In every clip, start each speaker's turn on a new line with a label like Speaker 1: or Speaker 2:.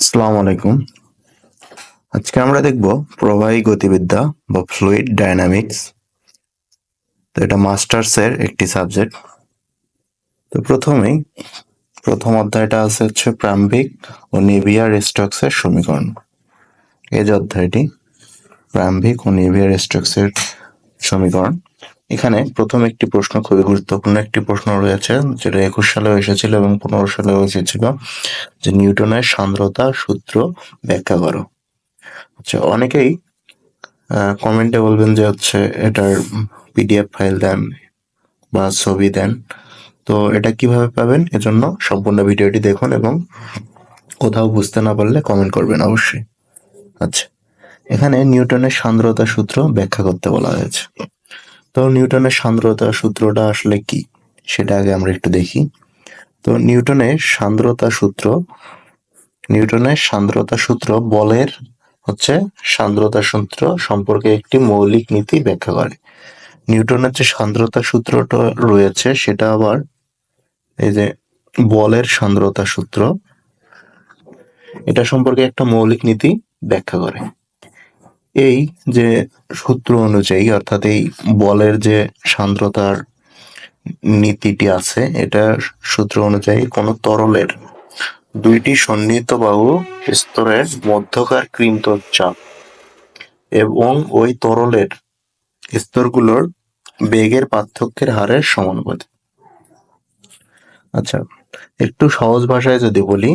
Speaker 1: আসসালামু আলাইকুম। আজকে আমরা দেখব প্রবাহী গতিবিদ্যা বা ফ্লুইড ডায়নামিক্স। তো এটা মাস্টার্সের একটি সাবজেক্ট। তো প্রথম অধ্যায়টা হচ্ছে প্রারম্ভিক ও নেভিয়ার স্টোকসের সমীকরণ। এই যে অধ্যায়টি প্রারম্ভিক ও নেভিয়ার স্টোকসের সমীকরণ। এখানে প্রথম একটি প্রশ্ন, খুবই গুরুত্বপূর্ণ একটি প্রশ্ন রয়েছে, যেটা 21 সালেও এসেছিল এবং 15 সালেও এসেছিল, যে নিউটনের সান্দ্রতা সূত্র ব্যাখ্যা করো। আচ্ছা, অনেকেই কমেন্টে বলবেন যে এটার পিডিএফ ফাইল দেন বা ছবি দেন। তো এটা কিভাবে পাবেন, এজন্য সম্পূর্ণ ভিডিওটি দেখুন এবং কোথাও বুঝতে না পারলে কমেন্ট করবেন অবশ্যই। আচ্ছা, এখানে নিউটনের সান্দ্রতা সূত্র ব্যাখ্যা করতে বলা হয়েছে। তো নিউটনের সান্দ্রতা সূত্রটা আসলে কি, সেটা আগে আমরা একটু দেখি। তো নিউটনের সান্দ্রতা সূত্র বলের সান্দ্রতা সূত্র সম্পর্কে একটি মৌলিক নীতি ব্যাখ্যা করে। নিউটনের যে সান্দ্রতা সূত্রটা রয়েছে সেটা আবার এই যে বলের সান্দ্রতা সূত্র, এটা সম্পর্কে একটা মৌলিক নীতি ব্যাখ্যা করে। এই যে সূত্র অনুযায়ী, অর্থাৎ এই বলের যে সান্দ্রতার নীতিটি আছে, এটা সূত্র অনুযায়ী কোন তরলের দুইটি সন্নিহিত বাহু স্তরের মধ্যকার কৃন্তন চাপ এবং ওই তরলের স্তরগুলোর বেগের পার্থক্যের হারের সমানুপাতিক। আচ্ছা, একটু সহজ ভাষায় যদি বলি,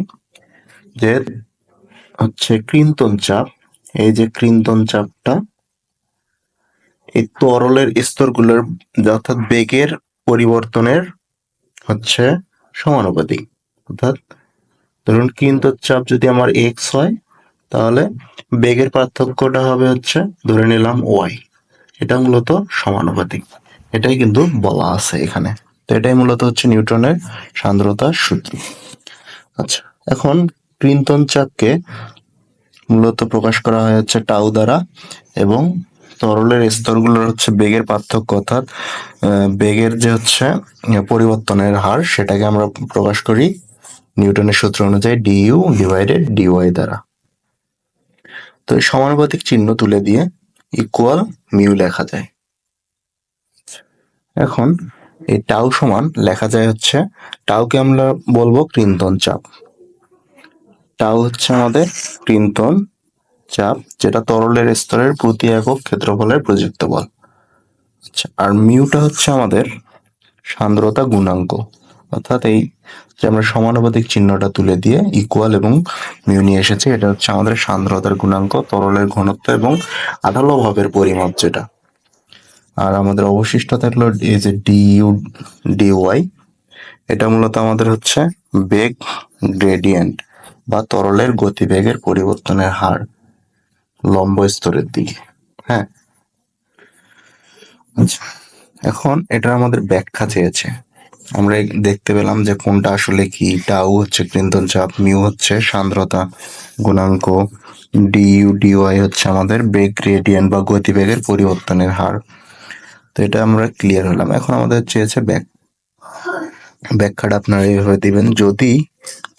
Speaker 1: যে কৃন্তন চাপ, এই যে কৃন্তন চাপটা এই তরলের স্তরগুলোর অর্থাৎ বেগের পরিবর্তনের সমানুপাতিক। অর্থাৎ ধরুন কৃন্তন চাপ যদি আমার এক্স হয়, তাহলে বেগের পার্থক্যটা হবে ধরে নিলাম ওয়াই। এটা মূলত সমানুপাতিক, এটাই কিন্তু বলা আছে এখানে। তো এটাই মূলত নিউটনের সান্দ্রতার সূত্র। আচ্ছা, এখন কৃন্তন চাপকে মূলত প্রকাশ করা হয় টাউ দ্বারা, এবং তরলের স্তরগুলোর বেগের পার্থক্য, অর্থাৎ বেগের যে পরিবর্তনের হার, সেটাকে আমরা প্রকাশ করি নিউটনের সূত্র অনুযায়ী ডিইউ ডিভাইডেড ডিওয়াই দ্বারা। তো এই সমানুপাতিক চিহ্ন তুলে দিয়ে ইকুয়াল মিউ লেখা যায়। এখন এই টাউ সমান লেখা যায় টাউকে আমরা বলবো কৃন্তন চাপ। টাউ আমাদের কৃন্তন চাপ, যেটা তরলের স্তরের প্রতি একক ক্ষেত্রফলের প্রযুক্ত বল। আচ্ছা, আর মিউটা আমাদের সান্দ্রতা গুণাঙ্ক। অর্থাৎ এই যে আমরা সমানুপাতিক চিহ্নটা তুলে দিয়ে ইকুয়াল এবং মিউ নিয়ে এসেছি, এটা আমাদের সান্দ্রতার গুণাঙ্ক, তরলের ঘনত্ব এবং আঠালো ভাবের পরিমাপ যেটা। আর আমাদের অবশিষ্ট থাকলো এই যে ডিইউ ডিওয়াই, এটা মূলত আমাদের বেগ গ্রেডিয়েন্ট বা তরলের গতিবেগের পরিবর্তনের হার লম্ব স্তরের দিকে। হ্যাঁ, আচ্ছা, এখন এটা আমাদের ব্যাখ্যা চেয়েছে। আমরা দেখতে পেলাম যে কোনটা আসলে কি। টাউ কৃন্তন চাপ, মিউ সান্দ্রতা গুণাঙ্ক, ডিইউ ডিওয়াই আমাদের বেগ গ্রেডিয়েন্ট বা গতিবেগের পরিবর্তনের হার। তো এটা আমরা ক্লিয়ার হলাম। এখন আমাদের চেয়েছে ব্যাখ্যাটা আপনারা এইভাবে দিবেন: যদি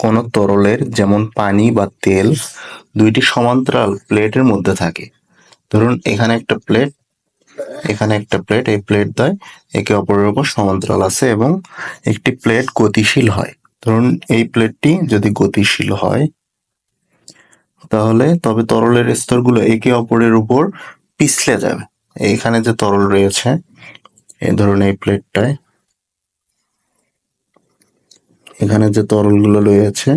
Speaker 1: কোন তরলের, যেমন পানি বা তেল, দুইটি সমান্তরাল প্লেটের মধ্যে থাকে, ধরুন এখানে একটা প্লেট, এখানে একটা প্লেট, এই প্লেট দ্বয় একে অপরের উপর সমান্তরাল আছে এবং একটি প্লেট গতিশীল হয়। ধরুন এই প্লেটটি যদি গতিশীল হয়, তাহলে তবে তরলের স্তরগুলো একে অপরের উপর পিছলে যাবে। এখানে যে তরল রয়েছে, এই ধরুন এই প্লেটটায় এখানে যে তরলগুলো রয়েছে,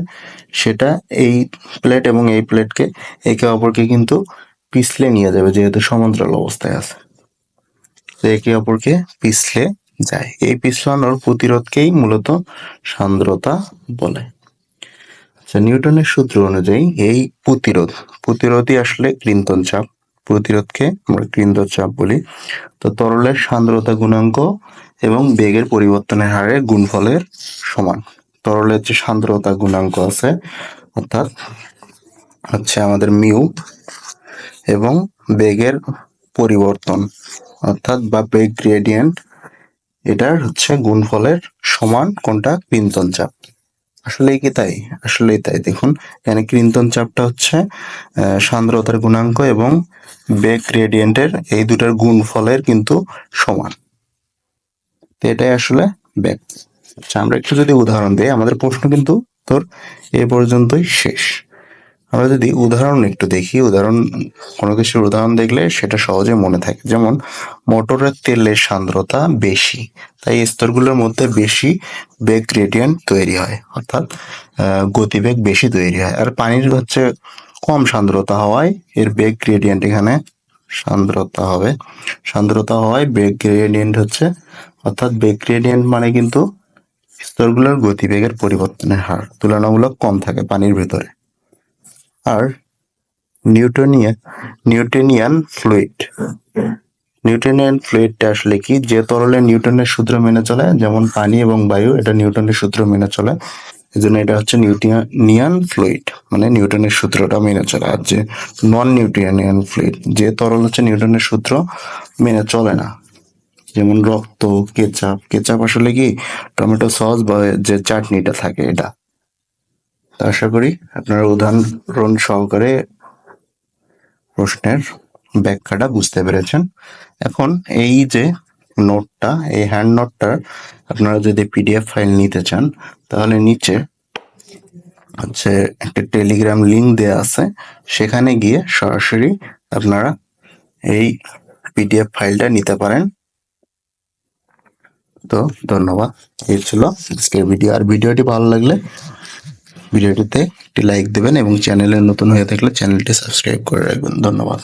Speaker 1: সেটা এই প্লেট এবং এই প্লেটকে একে অপরকে কিন্তু পিছলে নিয়ে যাবে, যেহেতু সমান্তরাল অবস্থায় আছে, একে অপরকে পিছলে যায়। এই পিছলানোর প্রতিরোধকেই মূলত সান্দ্রতা বলে। আচ্ছা, নিউটনের সূত্র অনুযায়ী এই প্রতিরোধই আসলে কৃন্তন চাপ। প্রতিরোধকে আমরা কৃন্তন চাপ বলি। তো তরলের সান্দ্রতা গুণাঙ্ক এবং বেগের পরিবর্তনের হারের গুণফলের সমান। তরলের যে সান্দ্রতা গুণাঙ্ক আছে, অর্থাৎ আমাদের মিউ, এবং বেগের পরিবর্তন অর্থাৎ বা বেগ গ্রেডিয়েন্ট, এটার গুণফলের সমান কোনটা, কৃন্তন চাপ। আসলেই কি তাই? আসলেই তাই। দেখুন এখানে কৃন্তন চাপটা হচ্ছে সান্দ্রতার গুণাঙ্ক এবং বেগ গ্রেডিয়েন্টের এই দুটার গুণফলের কিন্তু সমান। তো এটাই আসলে বেগ। আচ্ছা, আমরা একটু যদি উদাহরণ দিই, আমাদের প্রশ্ন কিন্তু তোর এ পর্যন্তই শেষ। আমরা যদি উদাহরণ একটু দেখি, কোনো কিছুর উদাহরণ দেখলে সেটা সহজে মনে থাকে। যেমন মোটরের তেলের সান্দ্রতা বেশি, তাই স্তরগুলোর মধ্যে বেশি বেগ গ্রেডিয়েন্ট তৈরি হয়, অর্থাৎ গতিবেগ বেশি তৈরি হয়। আর পানির হচ্ছে কম সান্দ্রতা হওয়ায় এর বেগ গ্রেডিয়েন্ট এখানে সান্দ্রতা হওয়ায় বেগ গ্রেডিয়েন্ট হচ্ছে, অর্থাৎ বেগ গ্রেডিয়েন্ট মানে কিন্তু স্তরগুলোর গতিবেগের পরিবর্তনের হার তুলনামূলক কম থাকে পানির ভিতরে। আর নিউটোনিয়ান নিউটোনিয়ান ফ্লুইড নিউটোনিয়ান ফ্লুইডটা আসলে কি? যে তরলে নিউটনের সূত্র মেনে চলে, যেমন পানি এবং বায়ু, এটা নিউটনের সূত্র মেনে চলে, এই জন্য এটা হচ্ছে নিউটোনিয়ান ফ্লুইড, মানে নিউটনের সূত্রটা মেনে চলে। আর যে নন নিউটোনিয়ান ফ্লুইড, যে তরল হচ্ছে নিউটনের সূত্র মেনে চলে না, যেমন রক্ত, কেচাপ আসলে কি টমেটো সস বা যে চাটনিটা থাকে এটা। তো আশা করি আপনারা উদাহরণ সহকারে প্রশ্নের ব্যাখ্যাটা বুঝতে পেরেছেন। এখন এই যে নোটটা, এই হ্যান্ড নোটটা আপনারা যদি পিডিএফ ফাইল নিতে চান, তাহলে নিচে হচ্ছে একটা টেলিগ্রাম লিংক দেওয়া আছে, সেখানে গিয়ে সরাসরি আপনারা এই পিডিএফ ফাইলটা নিতে পারেন। তো ধন্যবাদ, এই ছিল আজকের ভিডিও। আর ভিডিওটি ভালো লাগলে ভিডিওটিতে একটি লাইক দেবেন এবং চ্যানেলে নতুন হয়ে থাকলে চ্যানেলটি সাবস্ক্রাইব করে রাখবেন। ধন্যবাদ।